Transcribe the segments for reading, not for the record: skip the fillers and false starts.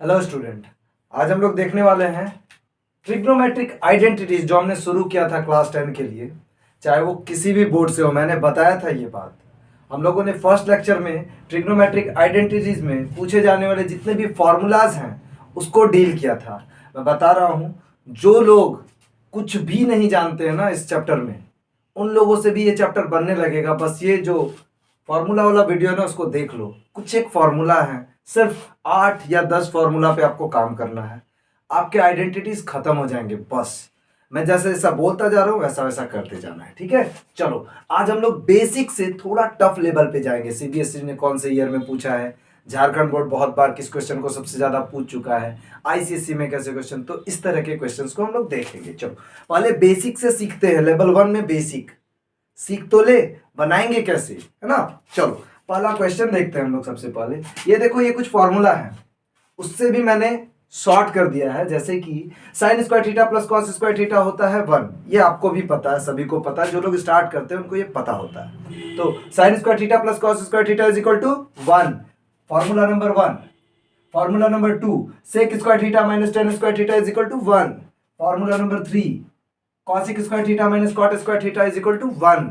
Hello student, आज हम लोग देखने वाले हैं ट्रिग्नोमेट्रिक आइडेंटिटीज जो हमने शुरू किया था क्लास 10 के लिए, चाहे वो किसी भी बोर्ड से हो। मैंने बताया था ये बात। हम लोगों ने फर्स्ट लेक्चर में ट्रिग्नोमेट्रिक आइडेंटिटीज में पूछे जाने वाले जितने भी फॉर्मूलाज हैं उसको डील किया था। मैं बता रहा हूँ, जो लोग कुछ भी नहीं जानते हैं ना इस चैप्टर में, उन लोगों से भी ये चैप्टर बनने लगेगा। बस ये जो फॉर्मूला वाला वीडियो है ना, उसको देख लो। कुछ एक फॉर्मूला है, सिर्फ 8 या 10 फॉर्मूला पे आपको काम करना है, आपके आइडेंटिटीज खत्म हो जाएंगे। बस मैं जैसे जैसा बोलता जा रहा हूँ वैसा वैसा करते जाना है, ठीक है। चलो, आज हम लोग बेसिक से थोड़ा टफ लेवल पे जाएंगे। सीबीएसई ने कौन से ईयर में पूछा है, झारखंड बोर्ड बहुत बार किस क्वेश्चन को सबसे ज्यादा पूछ चुका है, आईसीएसई में कैसे क्वेश्चन, तो इस तरह के क्वेश्चंस को हम लोग देखेंगे। चलो पहले बेसिक से सीखते हैं। लेवल 1 में बेसिक सीख तो ले, बनाएंगे कैसे, है ना। चलो पहला क्वेश्चन देखते हैं हम लोग। सबसे पहले ये देखो, ये कुछ फॉर्मूला है, उससे भी मैंने शॉर्ट कर दिया है। जैसे कि sine square theta plus cos square theta होता है 1। ये आपको भी पता है, सभी को पता है, जो लोग स्टार्ट करते हैं उनको ये पता होता है। तो sine square theta plus cos square theta is equal to 1, formula number 1। Formula number 2, sec square theta minus tan square theta is equal to 1। Formula number 3, cosec square theta minus cot square theta is equal to 1।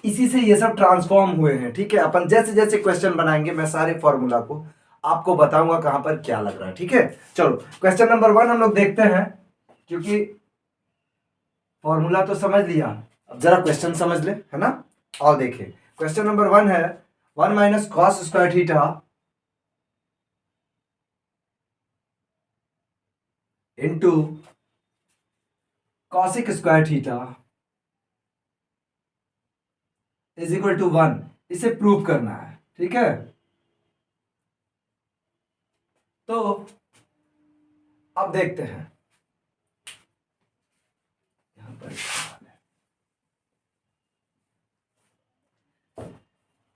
इसी से ये सब transform हुए हैं, ठीक है। अपन जैसे जैसे क्वेश्चन बनाएंगे मैं सारे फॉर्मूला को आपको बताऊंगा कहां पर क्या लग रहा है, ठीक है। चलो क्वेश्चन नंबर 1 हम लोग देखते हैं। क्योंकि फॉर्मूला तो समझ लिया, अब जरा क्वेश्चन समझ ले, है ना। और देखिए क्वेश्चन नंबर 1 है 1 minus cos square theta into cosec square theta is equal to 1। इसे प्रूव करना है, ठीक है। तो अब देखते हैं, यहां पर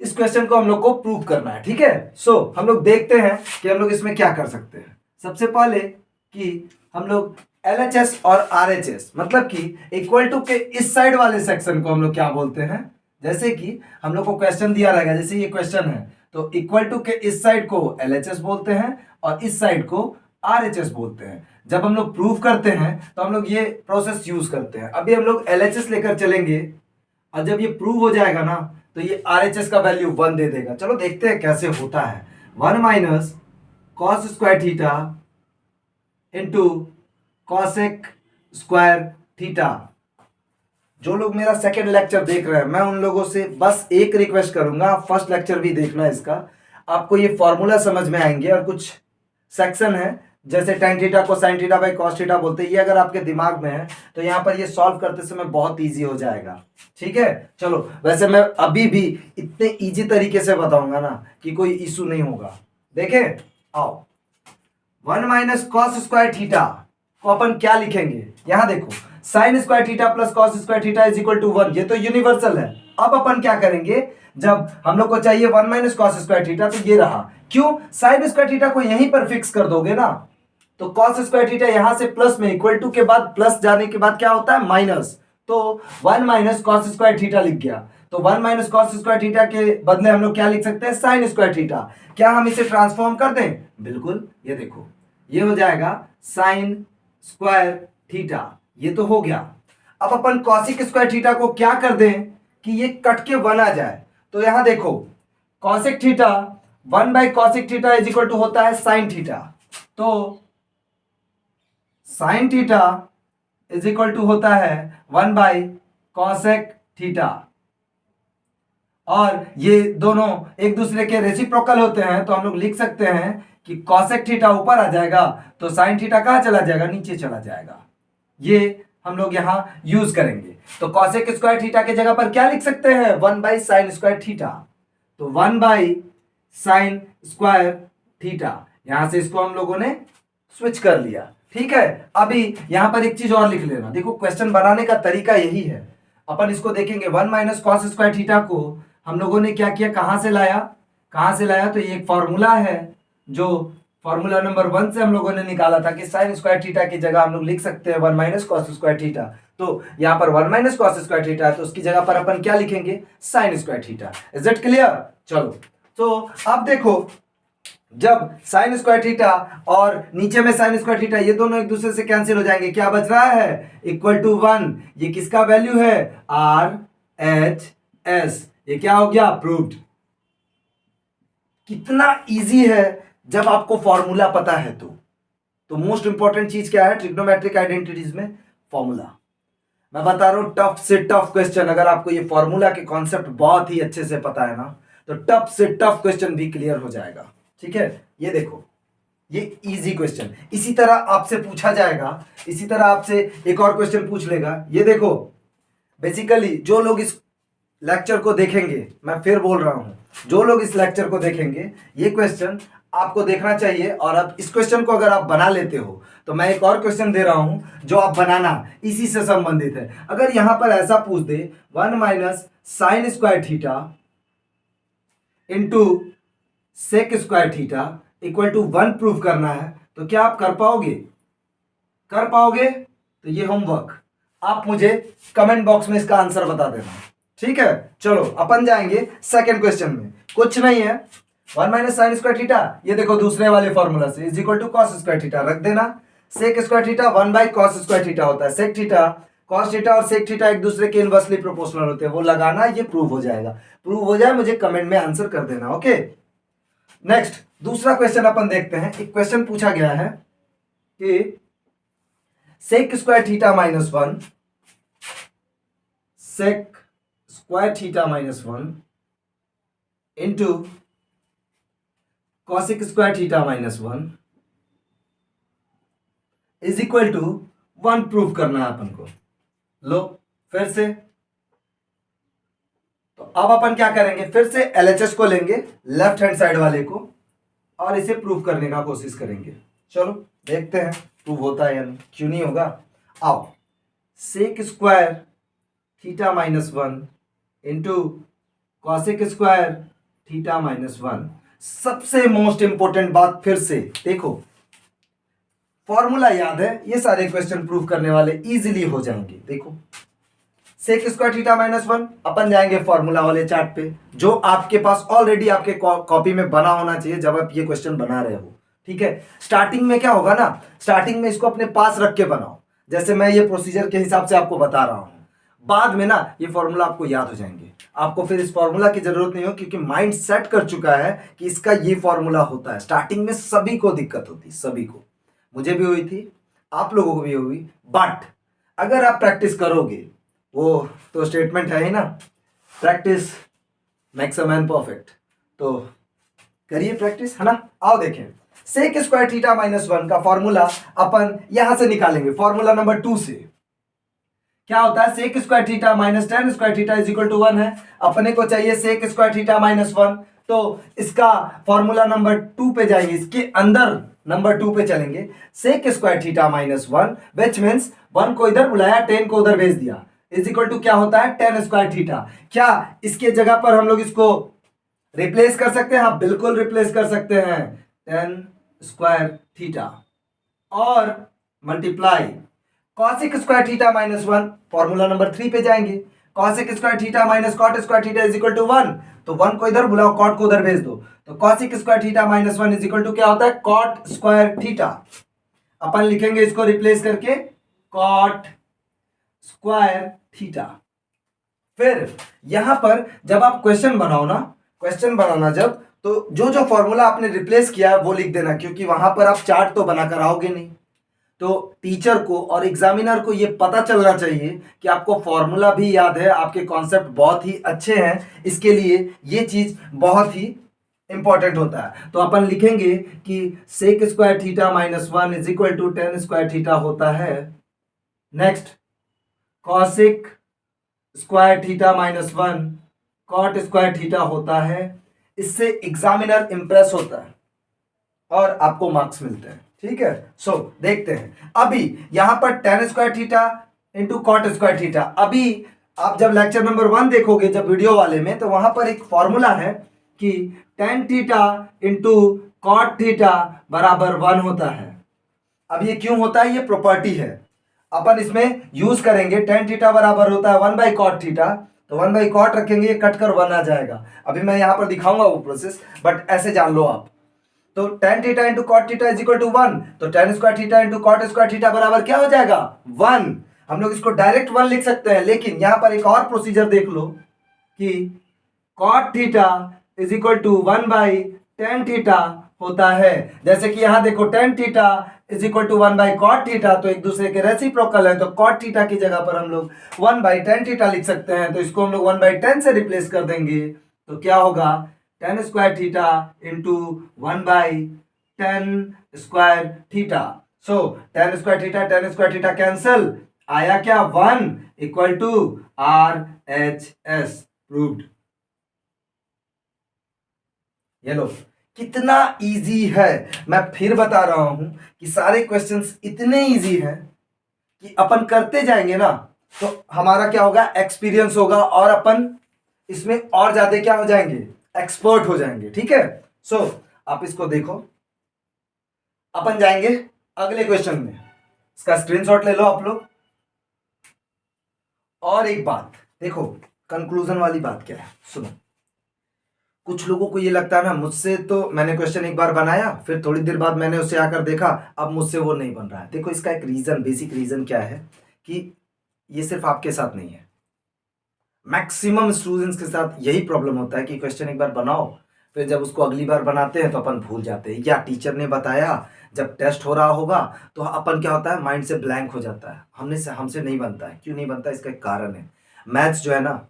इस क्वेश्चन को हम लोग को प्रूव करना है, ठीक है। सो हम लोग देखते हैं कि हम लोग इसमें क्या कर सकते हैं। सबसे पहले कि हम लोग LHS और RHS मतलब कि इक्वल टू के इस साइड वाले सेक्शन को हम लोग क्या बोलते हैं। जैसे कि हम लोग को क्वेश्चन दिया रहेगा, जैसे ये क्वेश्चन है, तो इक्वल टू के इस साइड को LHS बोलते हैं और इस साइड को RHS बोलते हैं। जब हम लोग प्रूव करते हैं तो हम लोग ये प्रोसेस यूज करते हैं। अभी हम लोग LHS लेकर चलेंगे और जब ये प्रूव हो जाएगा ना तो ये RHS का वैल्यू 1 दे देगा। चलो देखते हैं कैसे होता है। 1 minus cos square theta into cosec square theta. जो लोग मेरा सेकेंड लेक्चर देख रहे हैं, मैं उन लोगों से बस एक रिक्वेस्ट करूंगा, आप फर्स्ट लेक्चर भी देखना इसका। आपको ये फॉर्मूला समझ में आएंगे और कुछ सेक्शन है जैसे tan थीटा को sin theta by cos theta बोलते हैं, ये अगर आपके दिमाग में है तो यहाँ पर ये सॉल्व करते समय बहुत इजी हो जाएगा, ठीक है। चलो वैसे मैं अभी भी इतने इजी तरीके से बताऊंगा ना कि कोई इशू नहीं होगा। देखें, आओ 1 माइनस कॉस स्क्वायर थीटा को अपन क्या लिखेंगे, यहां देखो, sine square theta plus cos square theta is equal to 1। ये तो यूनिवर्सल है। अब अपन क्या करेंगे, जब हम लोग को चाहिए 1 माइनस कॉस स्क्वायर थीटा, तो ये रहा। क्यों, साइन स्क्वायर थीटा को यहीं पर फिक्स कर दोगे ना, तो कॉस स्क्वायर थीटा यहां से प्लस में, इक्वल टू के बाद प्लस जाने के बाद क्या होता है, माइनस। तो 1 माइनस कॉस स्क्वायर थीटा लिख गया। तो 1 माइनस कॉस स्क्वायर थीटा के बदले हम लोग क्या लिख सकते हैं, साइन स्क्वायर थीटा। क्या हम इसे ट्रांसफॉर्म कर दें, बिल्कुल। ये देखो, ये हो जाएगा साइन स्क्वायर थीटा, ये तो हो गया। अब अपन कॉसिक स्क्वायर थीटा को क्या कर दें कि ये कट के 1 आ जाए। तो यहां देखो, cosec theta 1 by cosec theta is equal to होता है साइन थीटा। तो sine theta is equal to होता है 1 बाई कॉसेक थीटा। और ये दोनों एक दूसरे के रेसिप्रोकल होते हैं, तो हम लोग लिख सकते हैं कि कॉसेक थीटा ऊपर आ जाएगा तो साइन थीटा कहां चला जाएगा, नीचे चला जाएगा। ये हम लोग यहां यूज करेंगे। तो कॉसेक स्क्वायर थीटा के जगह पर क्या लिख सकते हैं, 1 बाई साइन स्क्वायर थीटा। तो 1 बाई साइन स्क्वायर थीटा, यहां से इसको हम लोगों ने स्विच कर लिया, ठीक है। अभी यहां पर एक चीज और लिख लेना, देखो क्वेश्चन बनाने का तरीका यही है। अपन इसको देखेंगे, 1 माइनस कॉस स्क्वायर थीटा को हम लोगों ने क्या किया, कहां से लाया, तो ये एक फॉर्मूला है जो फॉर्मूला नंबर 1 से हम लोगों ने निकाला था कि साइन स्क्वायर थीटा की जगह हम लोग लिख सकते हैं 1 माइनस कॉस स्क्वायर थीटा। तो यहां पर 1 माइनस कॉस स्क्वायर थीटा है, तो उसकी जगह पर अपन क्या लिखेंगे, sign square theta. Is it clear. चलो तो अब देखो, जब साइन स्क्वायर थीटा और नीचे में साइन स्क्वायर थीटा ये दोनों एक दूसरे से कैंसिल हो जाएंगे, क्या बच रहा है, इक्वल टू 1। ये किसका वैल्यू है, आर एच एस। ये क्या हो गया, प्रूव्ड। कितना इजी है जब आपको फॉर्मूला पता है तो मोस्ट इंपॉर्टेंट चीज क्या है ट्रिग्नोमेट्रिक आइडेंटिटीज में, फॉर्मूला। मैं बता रहा हूं टफ से टफ क्वेश्चन, अगर आपको ये फॉर्मूला के कॉन्सेप्ट बहुत ही अच्छे से पता है ना, तो टफ से टफ क्वेश्चन भी क्लियर हो जाएगा। ठीक है, ये देखो, ये इजी क्वेश्चन इसी तरह आपसे पूछा जाएगा, इसी तरह आपसे एक और क्वेश्चन पूछ लेगा। ये देखो, बेसिकली जो लोग इस लेक्चर को देखेंगे, मैं फिर बोल रहा हूं, जो लोग इस लेक्चर को देखेंगे ये क्वेश्चन आपको देखना चाहिए। और अब इस क्वेश्चन को अगर आप बना लेते हो तो मैं एक और क्वेश्चन दे रहा हूं जो आप बनाना, इसी से संबंधित है। अगर यहां पर ऐसा पूछ दे 1 minus sine square theta into sec square theta equal to 1 prove करना है, तो क्या आप कर पाओगे, कर पाओगे? तो ये होमवर्क आप मुझे कमेंट बॉक्स में इसका आंसर बता देना। ठीक है, चलो अपन जाएंगे सेकंड क्वेश्चन में। कुछ नहीं है, 1 माइनस साइन स्क्वायर थीटा, ये देखो दूसरे वाले फॉर्मूला से, is equal to cos square theta रख देना। Sec square theta 1 by cos square theta होता है। सेक थीटा, कॉस थीटा और सेक थीटा एक दूसरे के इनवर्सली प्रोपोर्शनल होते हैं, वो लगाना, ये प्रूव हो जाएगा। प्रूव हो जाए मुझे कमेंट में आंसर कर देना। ओके, नेक्स्ट दूसरा क्वेश्चन अपन देखते हैं। एक क्वेश्चन पूछा गया है कि sec square theta minus 1, sec square theta minus 1 into cosec square theta minus 1 is equal to 1 prove करना है अपन को। लो फिर से, तो अब अपन क्या करेंगे, फिर से एलएचएस को लेंगे लेफ्ट हैंड साइड वाले को और इसे प्रूव करने का कोशिश करेंगे। चलो देखते हैं प्रूव होता है या नहीं, क्यों नहीं होगा। आओ, sec square theta minus 1 into cosec square theta minus 1। सबसे मोस्ट इंपॉर्टेंट बात, फिर से देखो, फॉर्मूला याद है, ये सारे क्वेश्चन प्रूव करने वाले इजीली हो जाएंगे। देखो, सेक स्क्वायर थीटा माइनस 1, अपन जाएंगे फॉर्मूला वाले चार्ट पे, जो आपके पास ऑलरेडी आपके कॉपी में बना होना चाहिए जब आप ये क्वेश्चन बना रहे हो। ठीक है, स्टार्टिंग में क्या होगा ना, स्टार्टिंग में इसको अपने पास रख के बनाओ, जैसे मैं ये प्रोसीजर के हिसाब से आपको बता रहा हूं। बाद में ना ये फॉर्मूला आपको याद हो जाएंगे, आपको फिर इस फॉर्मूला की जरूरत नहीं हो, क्योंकि माइंड सेट कर चुका है कि इसका ये फॉर्मूला होता है। स्टार्टिंग में सभी को दिक्कत होती, सभी को, मुझे भी हुई थी, आप लोगों को भी हुई, बट अगर आप प्रैक्टिस करोगे, वो तो स्टेटमेंट है ही ना, practice makes a man perfect, तो करिए प्रैक्टिस, है ना। आओ देखें, सेक स्क्वायर थीटा माइनस 1 का फॉर्मूला अपन यहां से निकालेंगे, फॉर्मूला नंबर 2 से। क्या होता है, sec square theta minus tan square theta is equal to 1 है। अपने को चाहिए सेक स्क्वायर थीटा माइनस 1, तो इसका फॉर्मूला नंबर 2 पे जाएंगे, इसके अंदर नंबर 2 पे चलेंगे। Sec square theta minus 1 which means 1 को इधर बुलाया, 10 को उधर भेज दिया, इज इक्वल टू क्या होता है, टेन स्क्वायर थीटा। क्या इसके जगह पर हम लोग इसको रिप्लेस कर सकते हैं? हाँ बिल्कुल रिप्लेस कर सकते हैं, टेन स्क्वायर थीटा और multiply cosec square theta minus 1, formula number 3 पे जाएंगे। Cosec square theta minus cot square theta is equal to 1, तो 1 को इधर बुलाओ, कॉट को उधर भेज दो, तो cosec square theta minus 1 is equal to क्या होता है, कॉट स्क्वायर थीटा। अपन लिखेंगे इसको रिप्लेस करके कॉट स्क्वायर थीटा। फिर यहां पर जब आप क्वेश्चन बनाओ ना, क्वेश्चन बनाना जब, तो जो जो फॉर्मूला आपने रिप्लेस किया है वो लिख देना, क्योंकि वहां पर आप चार्ट तो बनाकर आओगे नहीं, तो टीचर को और एग्जामिनर को ये पता चलना चाहिए कि आपको फॉर्मूला भी याद है, आपके कॉन्सेप्ट बहुत ही अच्छे हैं, इसके लिए ये चीज बहुत ही इंपॉर्टेंट होता है। तो अपन लिखेंगे कि sec square theta minus 1 is equal to tan square theta होता है। Next, cosec square theta minus 1 cot square theta होता है। इससे एग्जामिनर इंप्रेस होता है और आपको मार्क्स मिलते हैं। ठीक है, सो देखते हैं अभी यहां पर tan square theta into cot square theta. अभी आप जब लेक्चर नंबर 1 देखोगे, जब वीडियो वाले में, तो वहां पर एक फॉर्मूला है कि tan theta into cot theta बराबर 1 होता है। अब ये क्यों होता है, ये प्रॉपर्टी है, अपन इसमें यूज करेंगे। टेन थीटा बराबर होता है 1 बाई कॉट थीटा, तो 1 बाई कॉट रखेंगे, ये कट कर 1 आ जाएगा। अभी मैं यहां पर दिखाऊंगा वो प्रोसेस, बट ऐसे जान लो आप। तो tan theta into cot theta is equal to 1, तो tan square theta into cot square theta बराबर क्या हो जाएगा 1। हम लोग इसको डायरेक्ट 1 लिख सकते हैं, लेकिन यहां पर एक और प्रोसीजर देख लो कि cot theta is equal to 1 by tan theta होता है। जैसे कि यहां देखो tan theta is equal to 1 by cot theta, तो एक दूसरे के रेसिप्रोकल है, तो कॉट थीटा की जगह पर हम लोग 1 बाई tan थीटा लिख सकते हैं। तो इसको हम लोग 1 बाई tan से रिप्लेस कर देंगे, तो क्या होगा tan square theta into 1 by tan square theta. So tan square theta cancel, आया क्या 1 इक्वल टू RHS प्रूव्ड। ये लो कितना इजी है। मैं फिर बता रहा हूं कि सारे क्वेश्चंस इतने इजी हैं कि अपन करते जाएंगे ना तो हमारा क्या होगा एक्सपीरियंस होगा और अपन इसमें और ज्यादा क्या हो जाएंगे एक्सपर्ट हो जाएंगे। ठीक है, सो आप इसको देखो, अपन जाएंगे अगले क्वेश्चन में। इसका स्क्रीनशॉट ले लो आप लोग। और एक बात देखो, कंक्लूजन वाली बात क्या है सुनो। कुछ लोगों को ये लगता है ना, मुझसे तो मैंने क्वेश्चन एक बार बनाया, फिर थोड़ी देर बाद मैंने उससे आकर देखा, अब मुझसे वो नहीं बन रहा है। देखो इसका एक रीजन, बेसिक रीजन क्या है कि ये सिर्फ आपके साथ नहीं है, मैक्सिमम स्टूडेंट्स के साथ यही प्रॉब्लम होता है कि क्वेश्चन एक बार बनाओ, फिर जब उसको अगली बार बनाते हैं तो अपन भूल जाते हैं, या टीचर ने बताया जब टेस्ट हो रहा होगा तो अपन क्या होता है माइंड से ब्लैंक हो जाता है, हमसे नहीं बनता है। क्यों नहीं बनता, इसका एक कारण है। मैथ्स जो है ना,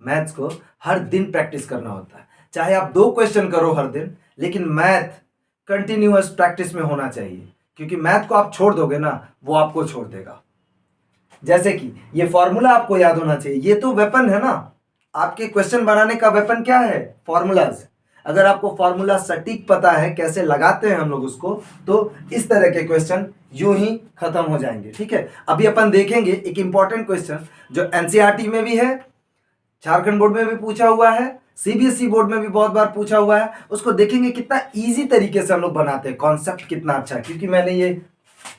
मैथ्स को हर दिन प्रैक्टिस करना होता है। चाहे आप 2 क्वेश्चन करो हर दिन, लेकिन मैथ कंटिन्यूअस प्रैक्टिस में होना चाहिए, क्योंकि मैथ को आप छोड़ दोगे ना वो आपको छोड़ देगा। जैसे कि ये फॉर्मूला आपको याद होना चाहिए, ये तो वेपन है ना, आपके क्वेश्चन बनाने का वेपन क्या है फॉर्मूलाज। अगर आपको फॉर्मूला सटीक पता है कैसे लगाते हैं हम लोग उसको, तो इस तरह के क्वेश्चन यूं ही खत्म हो जाएंगे। ठीक है, अभी अपन देखेंगे एक इंपॉर्टेंट क्वेश्चन जो एनसीईआरटी में भी है, झारखंड बोर्ड में भी पूछा हुआ है, सीबीएसई बोर्ड में भी बहुत बार पूछा हुआ है। उसको देखेंगे कितना इजी तरीके से हम लोग बनाते हैं, कॉन्सेप्ट कितना अच्छा है, क्योंकि मैंने ये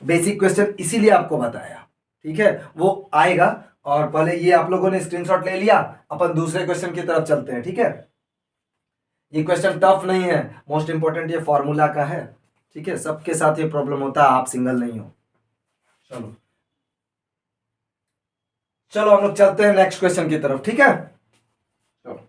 बेसिक क्वेश्चन इसीलिए आपको बताया। ठीक है, वो आएगा। और पहले ये आप लोगों ने स्क्रीनशॉट ले लिया, अपन दूसरे क्वेश्चन की तरफ चलते हैं। ठीक है, ये क्वेश्चन टफ नहीं है, मोस्ट इंपॉर्टेंट ये फॉर्मूला का है। ठीक है, सबके साथ ये प्रॉब्लम होता है, आप सिंगल नहीं हो। चलो चलो हम लोग चलते हैं नेक्स्ट क्वेश्चन की तरफ। ठीक है, चलो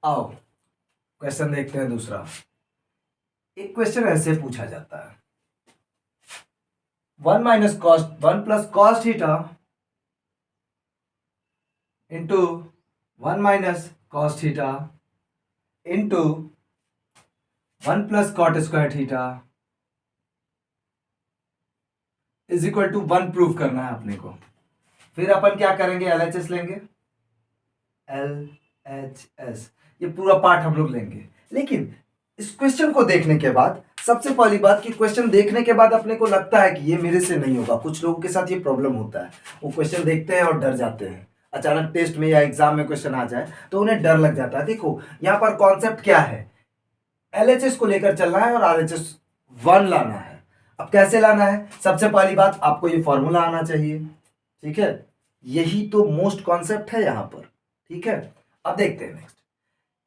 आओ क्वेश्चन देखते हैं दूसरा। एक क्वेश्चन ऐसे पूछा जाता है, 1 plus cos theta into 1 minus cos theta into 1 plus cot square theta is equal to 1 prove करना है अपने को। फिर अपन क्या करेंगे, एलएचएस लेंगे, एलएचएस ये पूरा पार्ट हम लोग लेंगे। लेकिन इस क्वेश्चन को देखने के बाद सबसे पहली बात कि क्वेश्चन देखने के बाद अपने को लगता है कि ये मेरे से नहीं होगा। कुछ लोगों के साथ ये प्रॉब्लम होता है, वो क्वेश्चन देखते हैं और डर जाते हैं। अचानक टेस्ट में या एग्जाम में क्वेश्चन आ जाए तो उन्हें डर लग जाता है। देखो यहाँ पर कॉन्सेप्ट क्या है, एलएचएस को लेकर चलना है और आरएचएस 1 लाना है। अब कैसे लाना है, सबसे पहली बात आपको ये फॉर्मूला आना चाहिए। ठीक है, यही तो मोस्ट कॉन्सेप्ट है यहाँ पर। ठीक है, अब देखते हैं नेक्स्ट,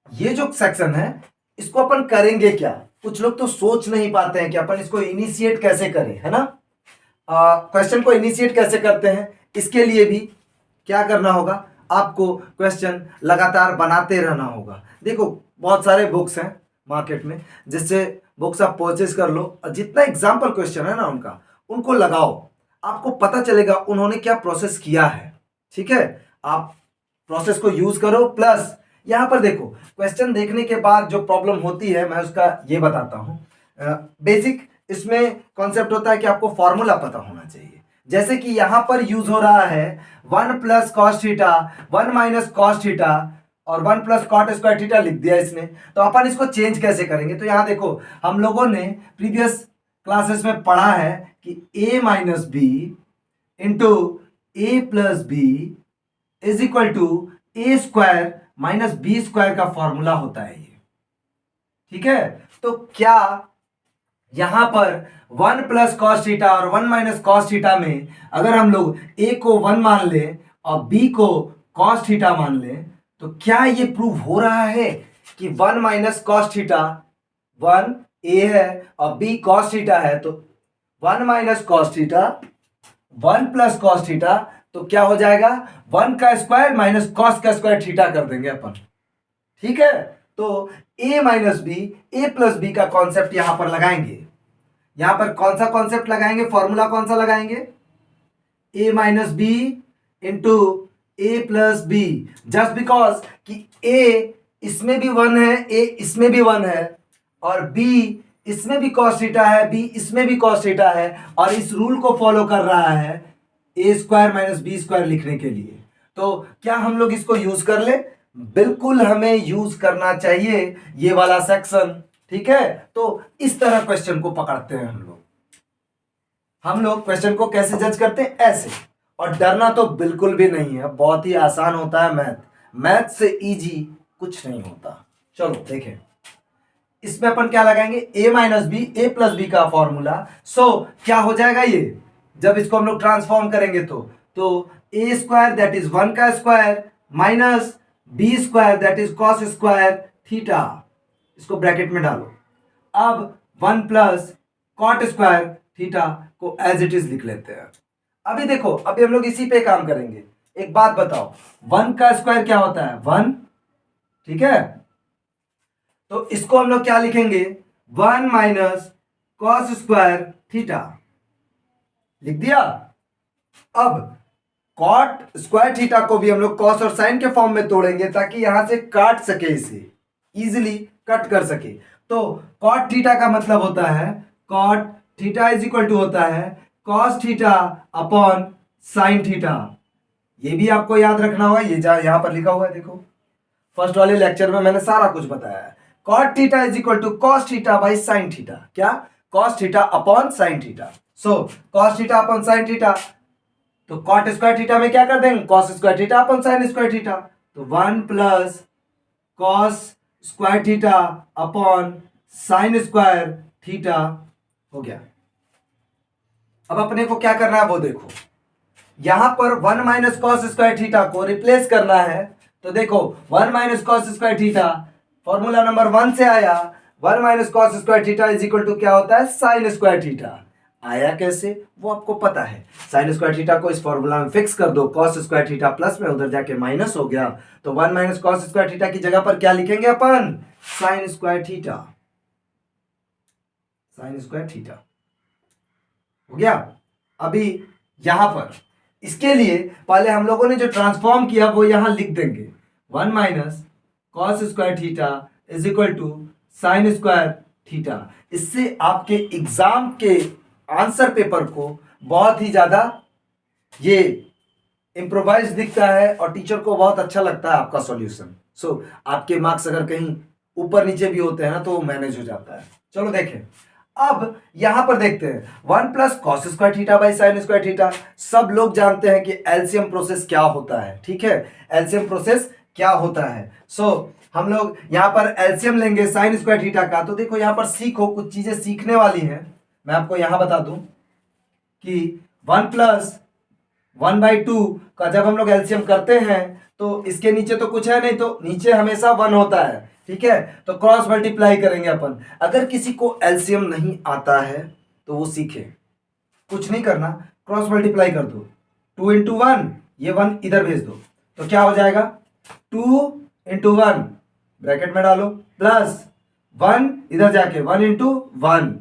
ये जो सेक्शन है इसको अपन करेंगे क्या। कुछ लोग तो सोच नहीं पाते हैं कि अपन इसको इनिशिएट कैसे करें, है ना। क्वेश्चन को इनिशिएट कैसे करते हैं, इसके लिए भी क्या करना होगा, आपको क्वेश्चन लगातार बनाते रहना होगा। देखो बहुत सारे बुक्स हैं मार्केट में, जिससे बुक्स आप परचेज कर लो, जितना एग्जाम्पल क्वेश्चन है ना उनका, उनको लगाओ, आपको पता चलेगा उन्होंने क्या प्रोसेस किया है। ठीक है, आप प्रोसेस को यूज करो। प्लस यहां पर देखो क्वेश्चन देखने के बाद जो प्रॉब्लम होती है मैं उसका ये बताता हूं। बेसिक इसमें कॉन्सेप्ट होता है कि आपको फॉर्मूला पता होना चाहिए। जैसे कि यहां पर यूज हो रहा है 1 plus cos theta 1 minus cos theta और 1 प्लस कॉट स्क्वायर थीटा लिख दिया इसने, तो अपन इसको चेंज कैसे करेंगे। तो यहां देखो हम लोगों ने प्रीवियस क्लासेस में पढ़ा है कि a minus B into A plus B is equal to A square minus B square का फॉर्मूला होता है ये, ठीक है। तो क्या यहां पर 1 प्लस कॉस थीटा और 1 माइनस कॉस थीटा में अगर हम लोग ए को 1 मान लें और बी को कॉस थीटा मान लें, तो क्या ये प्रूव हो रहा है कि 1 माइनस कॉस थीटा 1 ए है और बी कॉस थीटा है, तो 1 minus cos theta 1 plus cos theta, तो क्या हो जाएगा 1 का स्क्वायर माइनस कॉस का स्क्वायर थीटा कर देंगे अपन, ठीक है। तो a minus B, A plus B का कॉन्सेप्ट यहां पर लगाएंगे। यहां पर कौन सा कॉन्सेप्ट लगाएंगे, फॉर्मूला कौन सा लगाएंगे, a minus B into A plus B, just because कि a इसमें भी 1 है, a इसमें भी 1 है और b इसमें भी cos थीटा है, b इसमें भी cos थीटा है, और इस रूल को फॉलो कर रहा है a square minus B square लिखने के लिए। तो क्या हम लोग इसको यूज कर ले, बिल्कुल हमें यूज करना चाहिए ये वाला सेक्शन, ठीक है। तो इस तरह क्वेश्चन को पकड़ते हैं हम लोग क्वेश्चन को कैसे जज करते हैं, ऐसे। और डरना तो बिल्कुल भी नहीं है, बहुत ही आसान होता है मैथ से इजी कुछ नहीं होता। चलो देखें, इसमें अपन क्या लगाएंगे, a minus B, A plus B का फॉर्मूला। सो क्या हो जाएगा ये, जब इसको हम लोग ट्रांसफॉर्म करेंगे तो ए स्क्वायर दैट इज 1 का square minus B square that is cos square theta, इसको ब्रैकेट में डालो। अब 1 प्लस कॉट स्क्वायर थीटा को एज इट इज लिख लेते हैं। अभी देखो, अभी हम लोग इसी पे काम करेंगे। एक बात बताओ, 1 का स्क्वायर क्या होता है, 1, ठीक है। तो इसको हम लोग क्या लिखेंगे, 1 माइनस कॉस स्क्वायर थीटा लिख दिया। अब कॉट स्क्वायर थीटा को भी हम लोग कॉस और साइन के फॉर्म में तोड़ेंगे ताकि यहां से काट सके, इसे इजिली कट कर सके। तो कॉट थीटा का मतलब होता है, cot theta is equal to होता है cos theta upon sine theta. ये भी आपको याद रखना होगा, ये यहां पर लिखा हुआ है, देखो फर्स्ट वाले लेक्चर में मैंने सारा कुछ बताया है। Cot theta is equal to cos theta by sine theta, क्या, cos theta upon sine theta. So cos theta upon sine theta, तो कॉट स्क्वायर थीटा में क्या कर देंगे, cos square theta upon sine square theta, तो 1 plus cos square theta upon sine square theta हो गया। अब अपने को क्या करना है वो देखो, यहां पर 1 माइनस कॉस स्क्वायर थीटा को रिप्लेस करना है। तो देखो 1 minus cos square theta formula number 1 से आया, 1 minus cos square theta is equal to क्या होता है, साइन स्क्वायर थीटा। आया कैसे वो आपको पता है, साइन स्क्वायर थीटा को इस फॉर्मूला में फिक्स कर दो, कॉस स्क्वायर थीटा प्लस में उधर जाके माइनस हो गया, तो 1 माइनस कॉस स्क्वायर थीटा की जगह पर क्या लिखेंगे अपन, sine square theta, sine square theta हो गया। अभी यहां पर इसके लिए पहले हम लोगों ने जो ट्रांसफॉर्म किया वो यहां लिख देंगे, 1 minus cos square theta is equal to sine square theta. इससे आपके एग्जाम के आंसर पेपर को बहुत ही ज्यादा ये इम्प्रोवाइज दिखता है और टीचर को बहुत अच्छा लगता है आपका सॉल्यूशन। सो आपके मार्क्स अगर कहीं ऊपर नीचे भी होते हैं ना तो वो मैनेज हो जाता है। चलो देखें, अब यहां पर देखते हैं 1 plus cos square theta by sign square theta. सब लोग जानते हैं कि एलसीएम प्रोसेस क्या होता है, ठीक है, एलसीएम प्रोसेस क्या होता है। सो हम लोग यहां पर एलसीएम लेंगे साइन स्क्वायर थीटा का। तो देखो यहां पर सीखो, कुछ चीजें सीखने वाली हैं। मैं आपको यहां बता दूं कि 1 प्लस 1/2 का जब हम लोग एलसीएम करते हैं तो इसके नीचे तो कुछ है नहीं, तो नीचे हमेशा 1 होता है, ठीक है। तो क्रॉस मल्टीप्लाई करेंगे अपन। अगर किसी को एलसीएम नहीं आता है तो वो सीखे, कुछ नहीं करना, क्रॉस मल्टीप्लाई कर दो, 2 इंटू 1, ये 1 इधर भेज दो, तो क्या हो जाएगा 2 इंटू 1 ब्रैकेट में डालो प्लस 1 इधर जाके 1 इंटू 1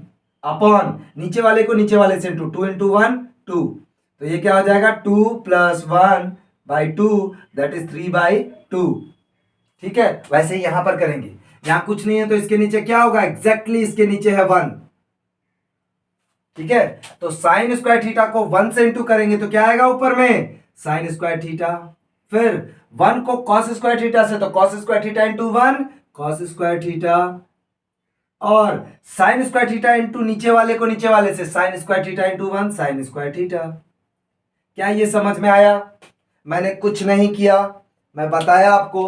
अपॉन नीचे वाले को नीचे वाले से इंटू 2 इंटू 1 2, तो ये क्या हो जाएगा 2 प्लस 1/2 दैट इज 3/2, ठीक है। वैसे ही यहां पर करेंगे, यहां कुछ नहीं है तो इसके नीचे क्या होगा, एग्जैक्टली इसके नीचे है 1, ठीक है। तो साइन स्क्वायर थीटा को 1 से इंटू करेंगे तो क्या आएगा ऊपर में, साइन स्क्वायर थीटा, फिर 1 को कॉस स्क्वायर थीटा से तो cos square theta into 1 cos square theta, और साइन स्क्वायर थीटा इंटू नीचे वाले को नीचे वाले से sign square theta into 1 sign square theta. क्या ये समझ में आया, मैंने कुछ नहीं किया, मैं बताया आपको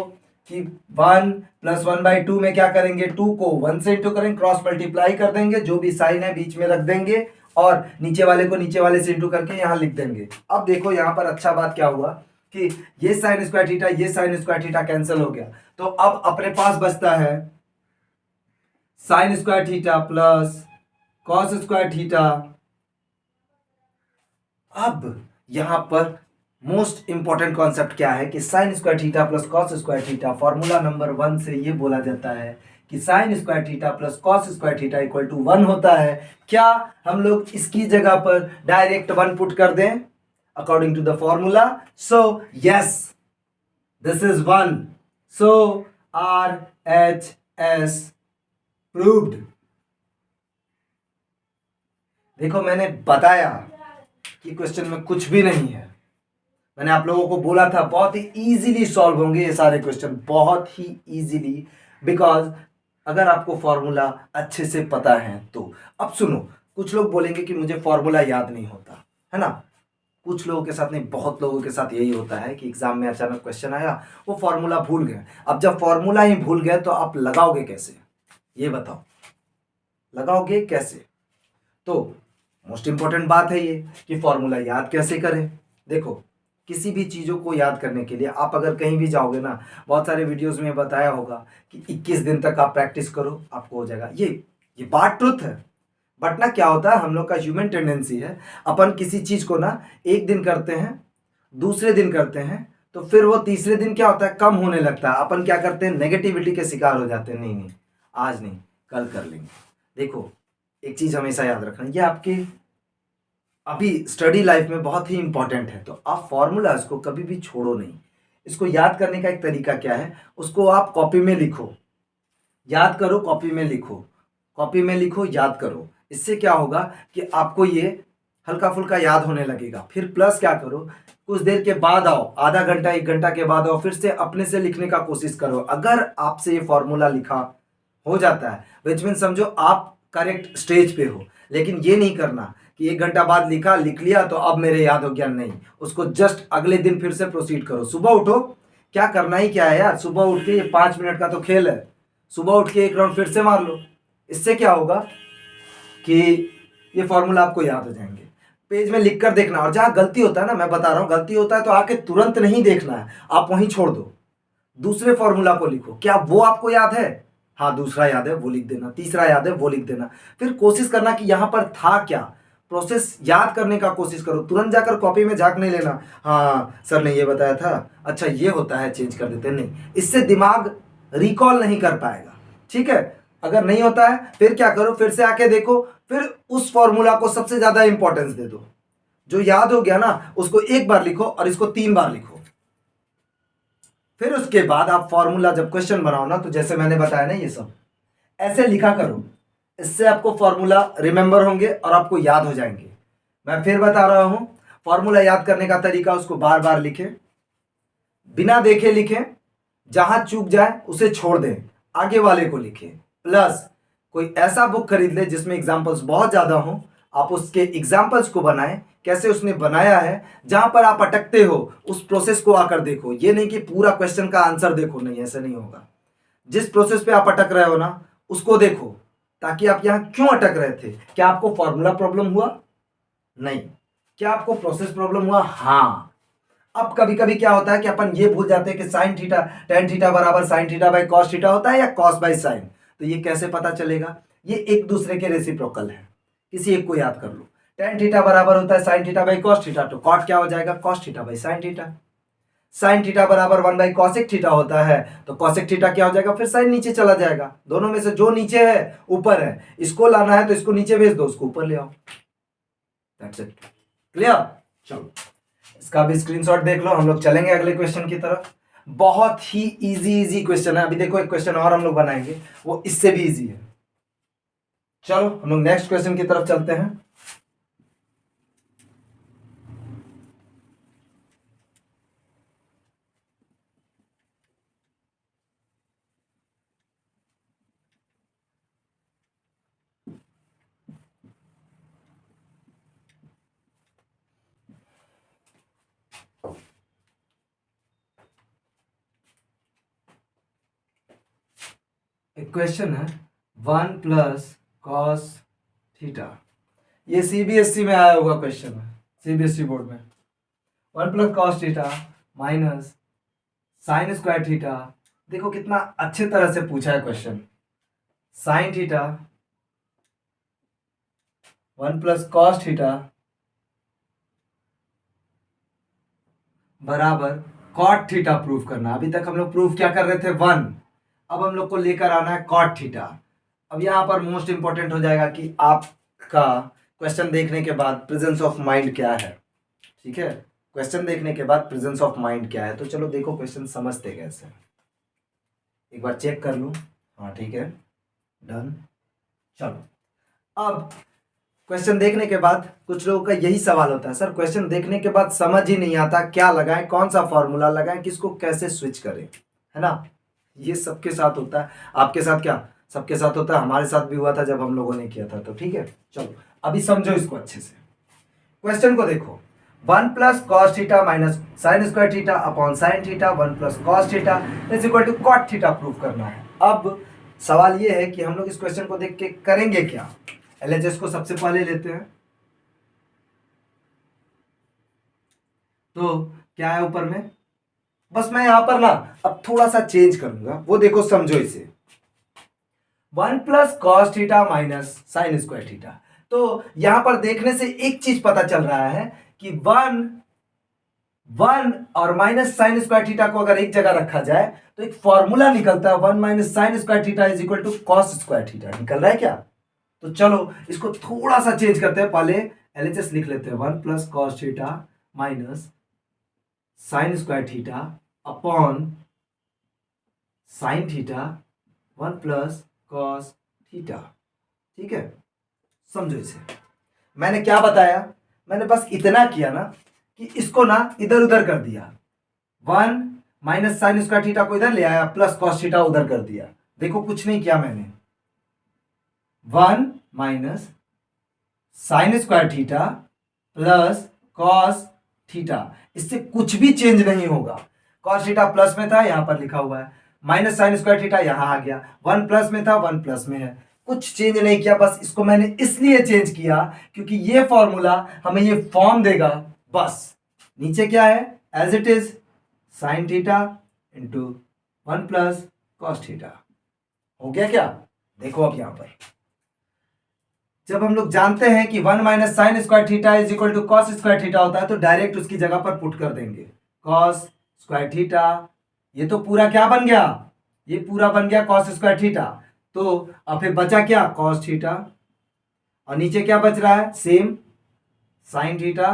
कि 1 + 1/2 में क्या करेंगे, 2 को 1 से इंटू करेंगे, क्रॉस मल्टीप्लाई कर देंगे, जो भी साइन है बीच में रख देंगे और नीचे वाले को नीचे वाले से इंटू करके यहां लिख देंगे। अब देखो यहां पर अच्छा बात क्या हुआ कि ये साइन स्क्वायर थीटा, ये साइन स्क्वायर थीटा कैंसिल हो गया, तो अब अपने पास बचता है sine square theta plus cos square theta. अब यहां पर मोस्ट इंपॉर्टेंट कॉन्सेप्ट क्या है कि sine square theta plus cos square theta, formula number 1 से ये बोला जाता है कि sine square theta plus cos square theta equal to 1 होता है। क्या हम लोग इसकी जगह पर डायरेक्ट 1 पुट कर दें according to the formula? So yes, this is 1, so RHS proved. देखो मैंने बताया कि क्वेश्चन में कुछ भी नहीं है, मैंने आप लोगों को बोला था बहुत ही इजीली सॉल्व होंगे ये सारे क्वेश्चन, बहुत ही इजीली, बिकॉज अगर आपको फॉर्मूला अच्छे से पता है तो। अब सुनो, कुछ लोग बोलेंगे कि मुझे फॉर्मूला याद नहीं होता, है ना। कुछ लोगों के साथ नहीं, बहुत लोगों के साथ यही होता है कि एग्जाम में अचानक क्वेश्चन आया, वो फॉर्मूला भूल गए। अब जब फॉर्मूला ही भूल गए तो आप लगाओगे कैसे, ये बताओ, लगाओगे कैसे? तो मोस्ट इंपॉर्टेंट बात है ये कि फॉर्मूला याद कैसे करें। देखो किसी भी चीज़ों को याद करने के लिए आप अगर कहीं भी जाओगे ना, बहुत सारे वीडियोस में बताया होगा कि 21 दिन तक आप प्रैक्टिस करो आपको हो जाएगा, ये बात ट्रुथ है। बट ना क्या होता है, हम लोग का ह्यूमन टेंडेंसी है, अपन किसी चीज़ को ना एक दिन करते हैं, दूसरे दिन करते हैं, तो फिर वो तीसरे दिन क्या होता है, कम होने लगता है। अपन क्या करते हैं, नेगेटिविटी के शिकार हो जाते हैं, नहीं नहीं आज नहीं कल कर लेंगे। देखो एक चीज़ हमेशा याद रखना, ये आपके अभी स्टडी लाइफ में बहुत ही इंपॉर्टेंट है। तो आप फॉर्मूलाज को कभी भी छोड़ो नहीं। इसको याद करने का एक तरीका क्या है, उसको आप कॉपी में लिखो, याद करो, कॉपी में लिखो, कॉपी में लिखो, याद करो। इससे क्या होगा कि आपको ये हल्का फुल्का याद होने लगेगा। फिर प्लस क्या करो, कुछ देर के बाद आओ, आधा घंटा 1 घंटा के बाद आओ, फिर से अपने से लिखने का कोशिश करो। अगर आपसे ये फॉर्मूला लिखा हो जाता है विच मीन समझो आप करेक्ट स्टेज पे हो। लेकिन ये नहीं करना कि 1 घंटा बाद लिख लिया तो अब मेरे याद हो गया, नहीं, उसको जस्ट अगले दिन फिर से प्रोसीड करो। सुबह उठो, क्या करना ही क्या है यार, सुबह उठ के ये 5 मिनट का तो खेल है, सुबह उठ के 1 राउंड फिर से मार लो। इससे क्या होगा कि ये फॉर्मूला आपको याद हो जाएंगे। पेज में लिख कर देखना, और जहां गलती होता है ना, मैं बता रहा हूं गलती होता है तो आके तुरंत नहीं देखना है, आप वहीं छोड़ दो, दूसरे फॉर्मूला को लिखो। क्या वो आपको याद है? हाँ दूसरा याद है वो लिख देना, तीसरा याद है वो लिख देना। फिर कोशिश करना कि यहां पर था क्या, प्रोसेस याद करने का कोशिश करो। तुरंत जाकर कॉपी में झांक नहीं लेना, हाँ सर ने ये बताया था, अच्छा ये होता है चेंज कर देते, नहीं, इससे दिमाग रिकॉल नहीं कर पाएगा। ठीक है, अगर नहीं होता है फिर क्या करो, फिर से आके देखो, फिर उस फॉर्मूला को सबसे ज्यादा इंपॉर्टेंस दे दो। जो याद हो गया ना उसको 1 बार लिखो और इसको 3 बार लिखो। फिर उसके बाद आप फॉर्मूला जब क्वेश्चन बनाओ ना, तो जैसे मैंने बताया ना ये सब ऐसे लिखा करो, इससे आपको फॉर्मूला रिमेंबर होंगे और आपको याद हो जाएंगे। मैं फिर बता रहा हूं, फॉर्मूला याद करने का तरीका, उसको बार बार लिखें, बिना देखे लिखें, जहां चूक जाए उसे छोड़ दें, आगे वाले को लिखें। प्लस कोई ऐसा बुक खरीद ले जिसमें एग्जाम्पल्स बहुत ज्यादा हो, आप उसके एग्जाम्पल्स को बनाएं, कैसे उसने बनाया है, जहां पर आप अटकते हो उस प्रोसेस को आकर देखो। ये नहीं कि पूरा क्वेश्चन का आंसर देखो, नहीं ऐसे नहीं होगा। जिस प्रोसेस पे आप अटक रहे हो ना उसको देखो, ताकि आप यहां क्यों अटक रहे थे। क्या आपको फॉर्मूला प्रॉब्लम हुआ? नहीं। क्या आपको प्रोसेस प्रॉब्लम हुआ? हाँ। अब कभी कभी क्या होता है कि अपन ये भूल जाते हैं कि साइन थीटा टेन थीटा बराबर sign theta by cos theta होता है या कॉस बाई साइन। तो ये कैसे पता चलेगा, ये एक दूसरे के रेसिप्रोकल है, किसी एक को याद कर लो। टेन थीटा बराबर होता है sine theta by cos theta, तो कॉट क्या हो जाएगा, cos theta by sine theta. Sine theta बराबर 1/cosec थीटा होता है, तो cosec थीटा क्या हो जाएगा, फिर साइन नीचे चला जाएगा। दोनों में से जो नीचे है ऊपर है, इसको लाना है तो इसको नीचे भेज दो, उसको ऊपर ले आओ। That's it, clear. चलो इसका भी स्क्रीनशॉट देख लो, हम लोग चलेंगे अगले क्वेश्चन की तरफ। बहुत ही इजी क्वेश्चन है। अभी देखो एक क्वेश्चन और हम लोग बनाएंगे, वो इससे भी इजी है। चलो हम लोग नेक्स्ट क्वेश्चन की तरफ चलते हैं। एक क्वेश्चन है 1 + cos थीटा। ये सीबीएसई में आया हुआ क्वेश्चन है, सीबीएसई बोर्ड में। 1 + cos theta minus sine square theta. देखो कितना अच्छे तरह से पूछा है question. Sign theta 1 + cos theta बराबर कॉट थीटा प्रूफ करना। अभी तक हम लोग प्रूफ क्या कर रहे थे 1, अब हम लोग को लेकर आना है कॉट थीटा। अब यहाँ पर मोस्ट इंपॉर्टेंट हो जाएगा कि आपका क्वेश्चन देखने के बाद प्रेजेंस ऑफ माइंड क्या है। ठीक है, क्वेश्चन देखने के बाद प्रेजेंस ऑफ माइंड क्या है। तो चलो देखो क्वेश्चन समझते कैसे, एक बार चेक कर लूँ। हाँ ठीक है, डन। चलो अब क्वेश्चन देखने के बाद कुछ लोगों का यही सवाल होता है, सर क्वेश्चन देखने के बाद समझ ही नहीं आता क्या लगाएं, कौन सा फॉर्मूला लगाएं, किसको कैसे स्विच करें, है ना। ये सबके साथ होता है, आपके साथ क्या सबके साथ होता है, हमारे साथ भी हुआ था जब हम लोगों ने किया था। तो ठीक है, चलो अभी समझो इसको अच्छे से। क्वेश्चन को देखो, 1 + cos theta minus sine square theta upon sine theta 1 + cos theta is equal to cot theta proof करना है। अब सवाल ये है कि हम लोग इस क्वेश्चन को देख के करेंगे क्या। एलएचएस को सबसे पहले लेते हैं। तो क्या है ऊपर में, बस मैं यहां पर ना अब थोड़ा सा चेंज करूंगा, वो देखो समझो इसे। 1 + cos theta minus sine square theta. तो यहां पर देखने से एक चीज पता चल रहा है कि 1 और माइनस साइन स्क्वायर थीटा को अगर एक जगह रखा जाए तो एक फॉर्मूला निकलता है 1 - sine square theta is equal to cos square theta. निकल रहा है क्या। तो चलो इसको थोड़ा सा चेंज करते हैं, पहले एलएचएस लिख लेते हैं 1 + cos theta minus sine square theta upon sine theta 1 + cos theta. ठीक है, समझो इसे। मैंने क्या बताया, मैंने बस इतना किया ना कि इसको ना इधर उधर कर दिया। 1 - साइन स्क्वायर थीटा को इधर ले आया, प्लस कॉस थीटा उधर कर दिया। देखो कुछ नहीं किया मैंने। 1 - sine square theta plus cos theta, इससे कुछ भी चेंज नहीं होगा। कॉस थीटा प्लस में था, यहां पर लिखा हुआ है, माइनस साइन स्क्वायर थीटा यहां आ गया, 1 प्लस में था 1 प्लस में है। कुछ चेंज नहीं किया, बस इसको मैंने इसलिए चेंज किया क्योंकि ये फॉर्मूला हमें ये फॉर्म देगा। बस नीचे क्या है, as it is sine theta into 1 + cos theta. हो गया क्या। देखो अब यहां पर जब हम लोग जानते हैं कि 1 - sine square theta is equal to cos square theta होता है, तो डायरेक्ट उसकी जगह पर पुट कर देंगे कॉस स्क्वायर थीटा। ये तो पूरा क्या बन गया, ये पूरा बन गया कॉस स्क्वायर थीटा। तो अब फिर बचा क्या, कॉस थीटा, और नीचे क्या बच रहा है, same sign theta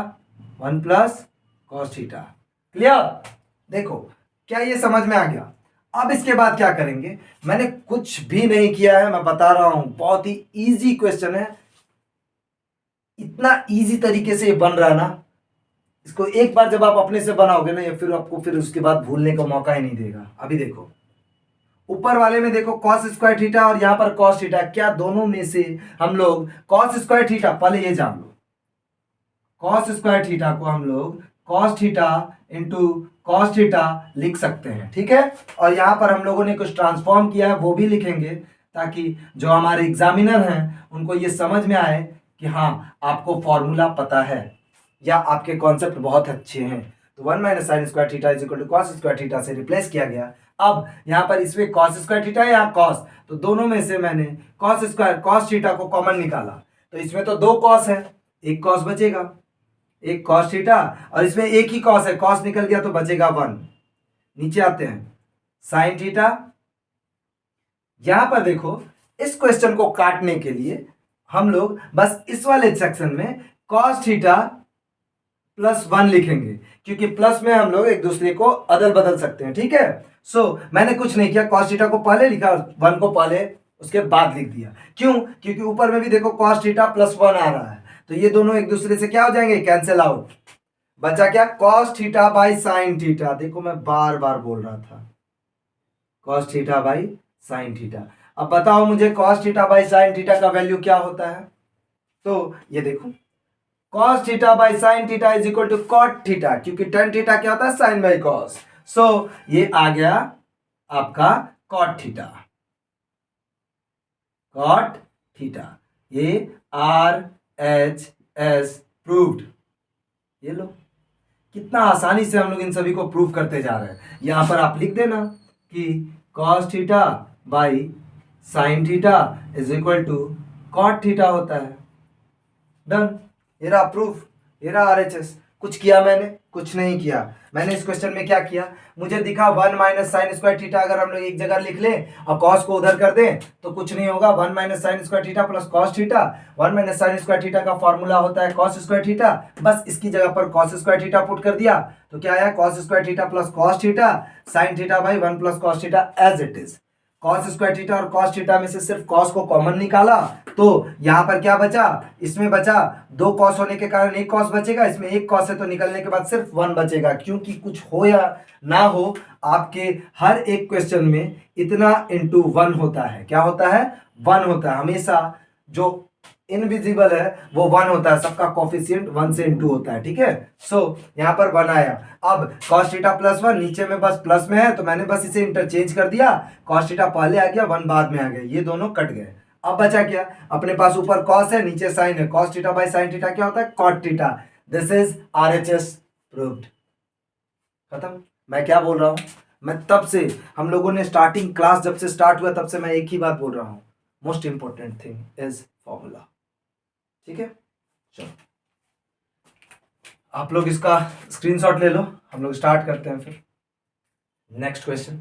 1 + cos theta. Clear. देखो क्या ये समझ में आ गया। अब इसके बाद क्या करेंगे, मैंने कुछ भी नहीं किया है, मैं बता रहा हूं, बहुत ही इजी क्वेश्चन है। इतना इजी तरीके से ये बन रहा है ना, इसको एक बार जब आप अपने से बनाओगे ना, या फिर आपको फिर उसके बाद भूलने का मौका ही नहीं देगा। अभी देखो ऊपर वाले में देखो कॉस स्क्वायर थीटा और यहां पर कॉस थीटा, क्या दोनों में से हम लोग कॉस स्क्वायर थीटा, पहले ये जान लो, कॉस स्क्वायर थीटा को हम लोग cos theta into cos theta लिख सकते हैं। ठीक है, और यहां पर हम लोगों ने कुछ ट्रांसफॉर्म किया है, वो भी लिखेंगे ताकि जो हमारे एग्जामिनर हैं उनको ये समझ में आए कि हाँ आपको फॉर्मूला पता है या आपके कॉन्सेप्ट बहुत अच्छे हैं। तो 1 - sine square theta is equal to cos square theta से रिप्लेस किया गया। अब यहाँ पर इसमें कॉस स्क्वायर थीटा है, यहाँ कॉस, तो दोनों में से मैंने कॉस थीटा को कॉमन निकाला, तो इसमें तो दो कॉस है, एक कॉस बचेगा, एक कॉस थीटा, और इसमें एक ही कॉस है, कॉस निकल गया तो बचेगा 1। नीचे आते हैं साइन थीटा। यहां पर देखो इस क्वेश्चन को काटने के लिए हम लोग बस इस वाले सेक्शन में कॉस थीटा +1 लिखेंगे, क्योंकि प्लस में हम लोग एक दूसरे को अदल बदल सकते हैं। ठीक है, सो मैंने कुछ नहीं किया, कॉस थीटा को पहले लिखा, 1 को पहले उसके बाद लिख दिया। क्यों, क्योंकि ऊपर में भी देखो कॉस थीटा +1 आ रहा है, तो ये दोनों एक दूसरे से क्या हो जाएंगे, कैंसिल आउट। बचा क्या, cos theta by sine theta. देखो मैं बार बार बोल रहा था, cos theta by sine theta. अब बताओ मुझे cos theta by sine theta का वैल्यू क्या होता है। तो ये देखो cos theta by sine theta is equal to cot theta, क्योंकि tan थीटा क्या होता है, साइन बाई कॉस। सो ये आ गया आपका कॉट थीटा। Cot theta. ये RHS प्रूव्ड। ये लो, कितना आसानी से हम लोग इन सभी को प्रूव करते जा रहे हैं। यहां पर आप लिख देना कि cos theta by sine theta is equal to cot theta होता है। डन। ये रहा प्रूफ, ये रहा RHS। कुछ किया मैंने? कुछ नहीं किया। मैंने इस क्वेश्चन में क्या किया, मुझे दिखा 1 माइनस साइन स्क्वायर थीटा, अगर हम लोग एक जगह लिख लें और कॉस को उधर कर दें तो कुछ नहीं होगा। 1 minus sine square theta plus cos theta. 1 minus sine square theta का फॉर्मूला होता है कॉस स्क्वायर थीटा, बस इसकी जगह पर कॉस स्क्वायर थीटा पुट कर दिया तो क्या आया, cos square theta plus cos theta sine theta by 1 plus cos theta as it is. Cos square theta और कॉस थीटा में से सिर्फ कॉस को कॉमन निकाला तो यहां पर क्या बचा, इसमें बचा 2 कॉस होने के कारण 1 कॉस बचेगा, इसमें 1 कॉस है तो निकलने के बाद सिर्फ 1 बचेगा। क्योंकि कुछ हो या ना हो, आपके हर एक क्वेश्चन में इतना इंटू 1 होता है। क्या होता है? 1 होता है। हमेशा जो इनविजिबल है वो 1 होता है, सबका कोफिशिएंट 1 से इंटू होता है। ठीक है, सो यहाँ पर 1 आया। अब cos थीटा प्लस 1 नीचे में बस प्लस में है तो मैंने बस इसे इंटरचेंज कर दिया। cos थीटा पहले आ गया, 1 बाद में आ गया, ये दोनों कट गए। अब बचा क्या, अपने पास ऊपर cos है नीचे sin है, cos theta by sin theta क्या होता है, cot theta. This is RHS proved. खत्म। मैं क्या बोल रहा हूं, मैं तब से, हम लोगों ने स्टार्टिंग क्लास जब से स्टार्ट हुआ तब से मैं एक ही बात बोल रहा हूं, most important thing is formula. ठीक है, चलो आप लोग इसका स्क्रीनशॉट ले लो, हम लोग स्टार्ट करते हैं फिर नेक्स्ट क्वेश्चन।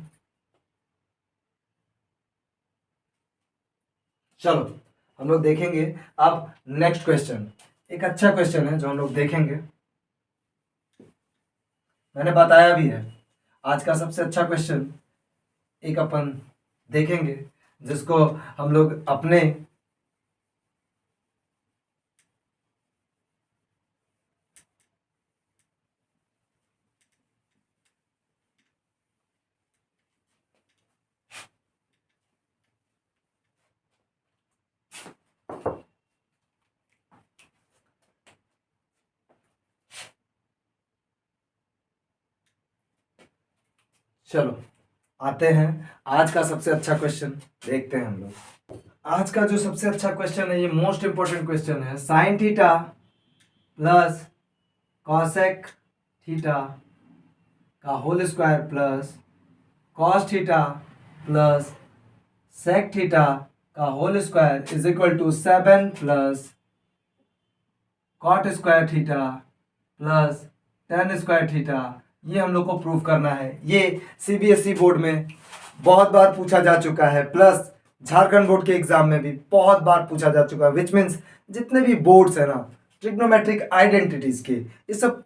चलो हम लोग देखेंगे अब नेक्स्ट क्वेश्चन। एक अच्छा क्वेश्चन है जो हम लोग देखेंगे, मैंने बताया भी है आज का सबसे अच्छा क्वेश्चन एक अपन देखेंगे जिसको हम लोग अपने चलो आते हैं आज का सबसे अच्छा क्वेश्चन देखते हैं हम लोग। आज का जो सबसे अच्छा क्वेश्चन है ये मोस्ट इंपॉर्टेंट क्वेश्चन है। Sine theta plus cosec theta का whole square plus cos theta plus sec theta का whole square is equal to 7 plus cot square theta plus tan square theta. ये हम लोग को प्रूव करना है। ये CBSE बोर्ड में बहुत बार पूछा जा चुका है, प्लस झारखंड बोर्ड के एग्जाम में भी बहुत बार पूछा जा चुका है। विच मीन्स जितने भी बोर्ड्स है ना ट्रिग्नोमेट्रिक आइडेंटिटीज के, ये सब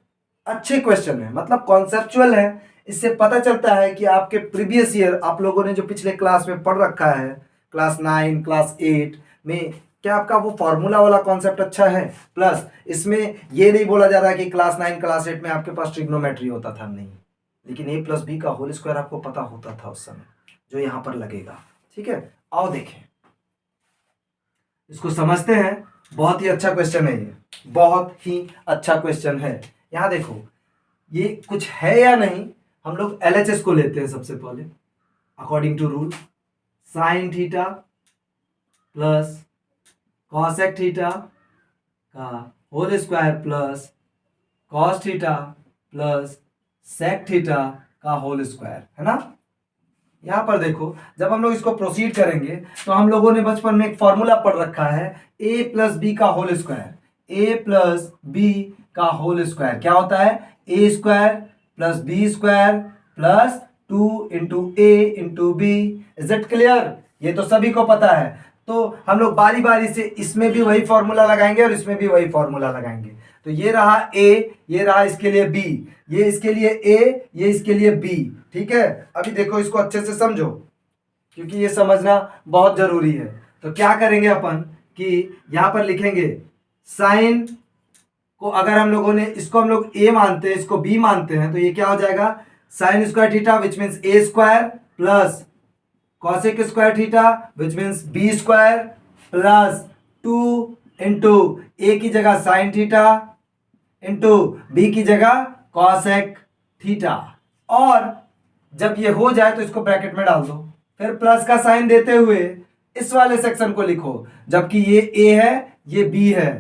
अच्छे क्वेश्चन है, मतलब कॉन्सेप्चुअल है। इससे पता चलता है कि आपके प्रीवियस ईयर आप लोगों ने जो पिछले क्लास में पढ़ रखा है, क्लास 9 क्लास 8 में, क्या आपका वो फॉर्मूला वाला कॉन्सेप्ट अच्छा है। प्लस इसमें ये नहीं बोला जा रहा है कि क्लास 9 क्लास 8 में आपके पास ट्रिग्नोमेट्री होता था, नहीं, लेकिन a प्लस बी का होल स्क्वायर आपको पता होता था उस समय, जो यहाँ पर लगेगा। ठीक है, आओ देखें, इसको समझते हैं। बहुत ही अच्छा क्वेश्चन है, ये बहुत ही अच्छा क्वेश्चन है। यहाँ देखो ये कुछ है या नहीं, हम लोग LHS को लेते हैं सबसे पहले according to rule. Sine theta plus cosec theta का whole square plus cos theta plus sec theta का होल स्क्वायर, है ना। यहाँ पर देखो जब हम लोग इसको प्रोसीड करेंगे तो हम लोगों ने बचपन में एक फॉर्मूला पढ़ रखा है, a प्लस बी का whole square. a plus B का होल स्क्वायर क्या होता है, a square plus B square plus 2 into A into B. Is it clear? ये तो सभी को पता है। तो हम लोग बारी बारी से इसमें भी वही फॉर्मूला लगाएंगे और इसमें भी वही फॉर्मूला लगाएंगे। तो ये रहा a, ये रहा इसके लिए b, ये इसके लिए a, ये इसके लिए b। ठीक है, अभी देखो इसको अच्छे से समझो क्योंकि ये समझना बहुत जरूरी है। तो क्या करेंगे अपन कि यहां पर लिखेंगे साइन को, अगर हम लोगों ने इसको हम लोग a मानते हैं, इसको b मानते हैं, तो ये क्या हो जाएगा, sign square theta which means a square plus cosec square theta which means b square plus 2 into a की जगह साइन थीटा इंटू b की जगह कॉसेक थीटा। और जब ये हो जाए तो इसको ब्रैकेट में डाल दो, फिर प्लस का साइन देते हुए इस वाले सेक्शन को लिखो, जबकि ये ए है ये बी है,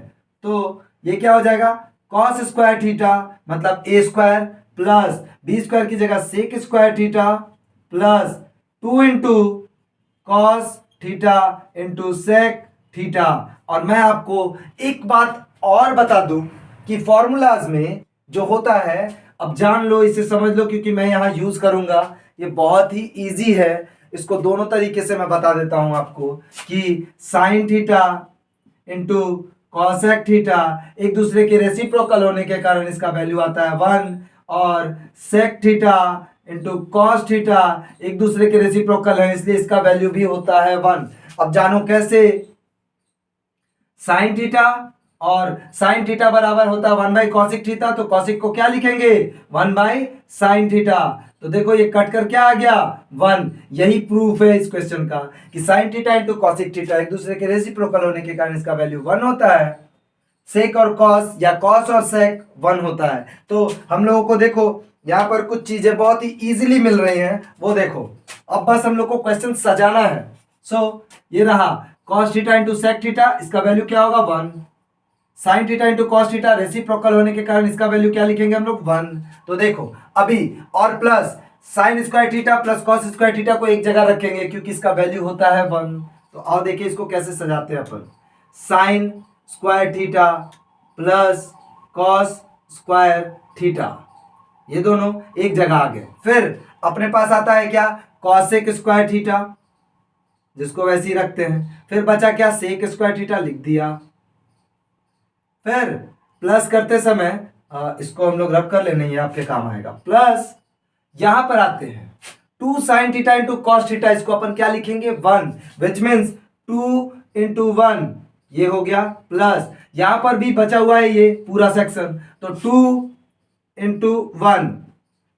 तो ये क्या हो जाएगा कॉस स्क्वायर थीटा मतलब A square plus B square की जगह sec square theta plus 2 into cos theta into sec theta. और मैं आपको एक बात और बता दूं कि फॉर्मूलाज में जो होता है, अब जान लो, इसे समझ लो, क्योंकि मैं यहां यूज करूंगा, ये बहुत ही इजी है। इसको दोनों तरीके से मैं बता देता हूं आपको कि sign theta into cosec theta एक दूसरे के रेसिप्रोकल होने के कारण इसका वैल्यू आता है 1, और sec theta into cos theta एक दूसरे के रेसिप्रोकल है इसलिए इसका वैल्यू भी होता है 1। अब जानो कैसे। साइन थीटा और साइन थीटा बराबर होता है 1 बाई कॉसिक थीटा, तो कॉसिक को क्या लिखेंगे 1 बाई साइन थीटा। तो देखो ये कट कर क्या आ गया 1। यही प्रूफ है इस क्वेश्चन का कि sign theta into cosec theta एक दूसरे के रेसिप्रोकल होने के कारण इसका वैल्यू 1 होता है। सेक और कॉस या कॉस और सेक 1 होता है। तो हम लोगों को देखो यहाँ पर कुछ चीजें बहुत ही इजीली मिल रही हैं, वो देखो। अब बस हम लोग को क्वेश्चन सजाना है। ये रहा cos theta into sec theta, इसका वैल्यू क्या होगा 1। Sine theta into cos theta reciprocal होने के कारण इसका वैल्यू क्या लिखेंगे हम लोग 1। तो देखो अभी और plus sign square theta plus cos square theta को एक जगह रखेंगे क्योंकि इसका वैल्यू होता है 1। तो आओ देखिए इसको कैसे सजाते हैं अपन। Sine square theta plus cos square theta, ये दोनों एक जगह आ गए। फिर अपने पास आता है क्या कॉसेक स्क्वायर थीटा, जिसको वैसे ही रखते हैं। फिर बचा क्या सेक स्क्वायर थीटा लिख दिया। फिर प्लस करते समय इसको हम लोग रब कर लेने, ये आपके काम आएगा। प्लस यहां पर आते हैं 2 sign theta into cos theta, इसको अपन क्या लिखेंगे 1, विच मीन्स 2 इंटू 1 ये हो गया। प्लस यहां पर भी बचा हुआ है ये पूरा सेक्शन, तो 2 इंटू 1।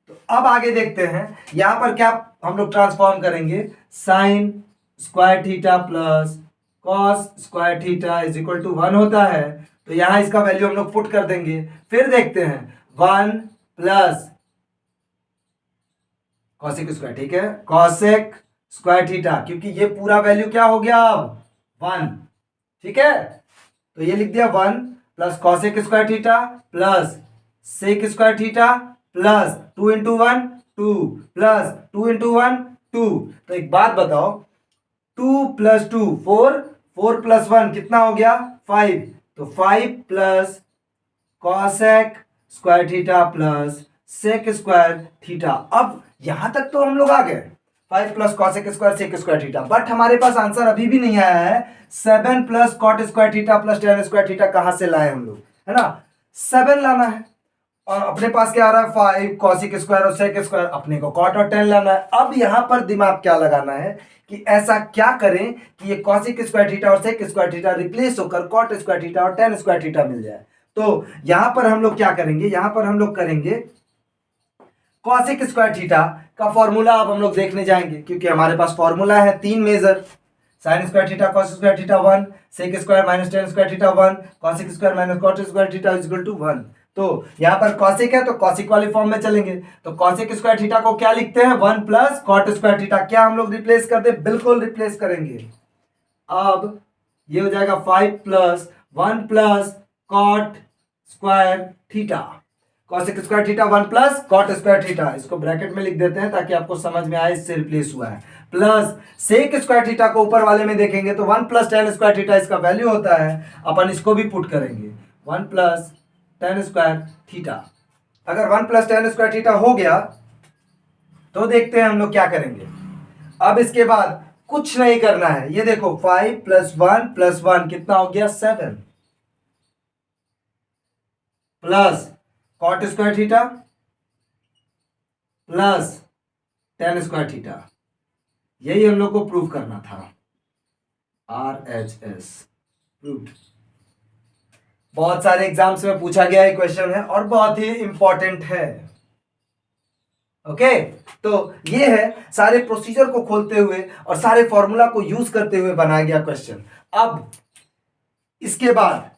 तो अब आगे देखते हैं यहां पर क्या हम लोग ट्रांसफॉर्म करेंगे। Sine square theta plus cos square theta is equal to 1 होता है, तो यहां इसका वैल्यू हम लोग पुट कर देंगे। फिर देखते हैं 1 प्लस कॉसेक स्क्वायर, ठीक है, कॉसेक स्क्वायर थीटा, क्योंकि ये पूरा वैल्यू क्या हो गया अब 1, ठीक है। तो ये लिख दिया 1 plus cosec square theta plus sec square theta plus 2 into 1 2 plus 2 into 1 2। तो एक बात बताओ 2 प्लस 2 4, 4 प्लस 1 कितना हो गया 5, तो 5 plus cosec square theta plus sec square theta. अब यहां तक तो हम लोग आ गए 5 plus cosec square sec square theta, but हमारे पास आंसर अभी भी नहीं आया है 7 plus cot square theta plus tan square theta कहां से लाए हम लोग, है ना। 7 लाना है और अपने पास क्या आ रहा है 5 कॉसिक स्क्वायर और सेक स्क्वायर, अपने को कॉट और टेन लाना है। अब यहां पर दिमाग क्या लगाना है कि ऐसा क्या करें कि ये कॉसिक स्क्वायर थीटा और सेक स्क्वायर थीटा रिप्लेस होकर कॉट स्क्वायर थीटा और टेन स्क्वायर थीटा मिल जाए। तो यहां पर हम लोग क्या करेंगे, यहां पर हम लोग करेंगे कॉसिक स्क्वायर थीटा का फॉर्मूला अब हम लोग देखने जाएंगे, क्योंकि हमारे पास फॉर्मूला है 3 major, sine square theta cos square theta 1, sec square minus tan square theta 1, cosec square minus cot square theta is equal to 1। तो यहां पर कॉसिक है तो कॉसिक वाली फॉर्म में चलेंगे, तो कॉसिक स्क्वायर थीटा को क्या लिखते हैं 1 प्लस कॉट स्क्वायर थीटा। क्या हम लोग रिप्लेस कर दे, बिल्कुल रिप्लेस करेंगे। अब ये हो जाएगा 5 plus 1 plus cot square theta, cosec square theta 1 plus cot square theta, इसको ब्रैकेट में लिख देते हैं ताकि आपको समझ में आए, इससे रिप्लेस हुआ है। प्लस सेक स्क्वायर थीटा को ऊपर वाले में देखेंगे तो 1 प्लस टेन स्क्वायर थीटा इसका वैल्यू होता है, अपन इसको भी पुट करेंगे 1 प्लस टेन स्क्वायर थीटा। अगर 1 प्लस टेन स्क्वायर थीटा हो गया तो देखते हैं हम लोग क्या करेंगे। अब इसके बाद कुछ नहीं करना है, ये देखो 5 प्लस 1 कितना हो गया 7 plus cot square theta plus tan square theta, यही हम लोग को प्रूव करना था। RHS proved. बहुत सारे एग्जाम्स में पूछा गया है क्वेश्चन है और बहुत ही इंपॉर्टेंट है। ओके, तो ये है सारे प्रोसीजर को खोलते हुए और सारे फॉर्मूला को यूज करते हुए बनाया गया क्वेश्चन। अब इसके बाद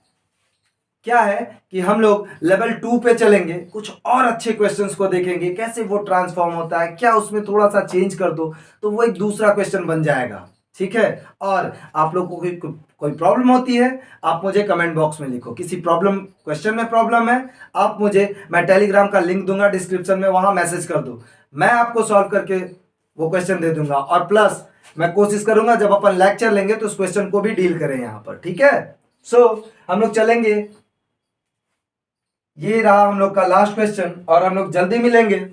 क्या है कि हम लोग लेवल 2 पे चलेंगे, कुछ और अच्छे क्वेश्चंस को देखेंगे, कैसे वो ट्रांसफॉर्म होता है, क्या उसमें थोड़ा सा चेंज कर दो तो वो एक दूसरा क्वेश्चन बन जाएगा, ठीक है। और आप लोग को कोई प्रॉब्लम होती है, आप मुझे कमेंट बॉक्स में लिखो। किसी प्रॉब्लम, क्वेश्चन में प्रॉब्लम है, आप मुझे, मैं टेलीग्राम का लिंक दूंगा डिस्क्रिप्शन में, वहां मैसेज कर दो, मैं आपको सॉल्व करके वो क्वेश्चन दे दूंगा। और प्लस मैं कोशिश करूंगा जब अपन लेक्चर लेंगे तो उस क्वेश्चन को भी डील करें यहाँ पर, ठीक है। सो हम लोग चलेंगे, ये रहा हम लोग का लास्ट क्वेश्चन, और हम लोग जल्दी मिलेंगे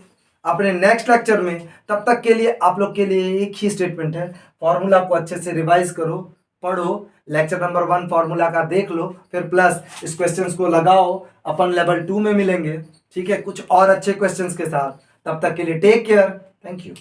अपने नेक्स्ट लेक्चर में। तब तक के लिए आप लोग के लिए एक ही स्टेटमेंट है, फॉर्मूला को अच्छे से रिवाइज करो, पढ़ो, लेक्चर नंबर 1 फॉर्मूला का देख लो, फिर प्लस इस क्वेश्चंस को लगाओ। अपन लेवल 2 में मिलेंगे, ठीक है, कुछ और अच्छे क्वेश्चंस के साथ। तब तक के लिए टेक केयर, थैंक यू।